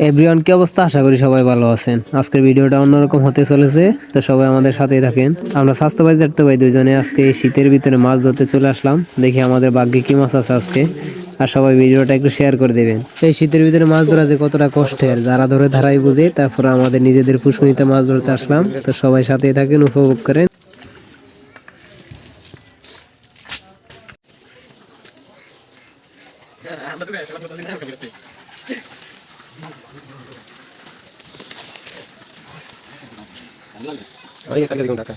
Everyone, কি অবস্থা? আশা করি সবাই ভালো আছেন। আজকের ভিডিওটা অন্যরকম হতে চলেছে, তো সবাই আমাদের সাথেই থাকেন। আমরা স্বাস্থ্য ভাই জানতে ভাই দুইজনে আজকে এই শীতের ভিতরে মাছ ধরতে চলে আসলাম। দেখি আমাদের ভাগ্যে কি মাছ আছে আজকে। আর সবাই ভিডিওটা একটু শেয়ার করে দেবেন। এই শীতের ভিতরে মাছ ধরা যে কতটা কষ্টের, যারা ধরে ধারাই বুঝে। তারপর আমাদের নিজেদের পুষ্করিতে মাছ ধরতে আসলাম, তো সবাই সাথেই থাকেন, উপভোগ করেন। Oye, está que digo acá.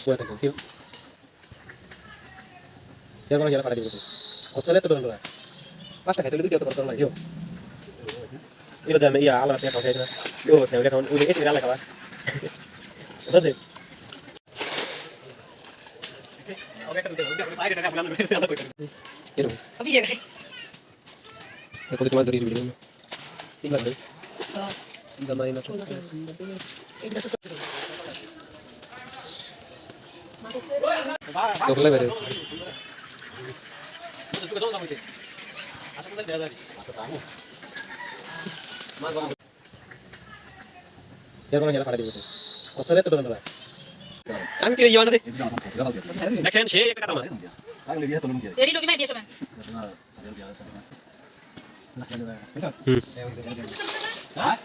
Buat aku, yuk. Jangan orang jalan pada dulu. Kau lihat tuh dulu. Pas tak itu dia tuh lagi, yuk. Ini udah iya alam ya kau kayak yuk, saya lihat udah itu jalan kawan. Betul. Oke, kan udah air udah bulan udah. Itu. Tapi dia kan. Aku cuma dari dulu. Tinggal deh. Tinggal main aja. Itu susah. Sofle bere. Ya orang jalan pada dulu. Kau lihat tuh dulu. Kan kiri jalan deh. Action sih, kata mas. Jadi lebih baik dia sama. Hah?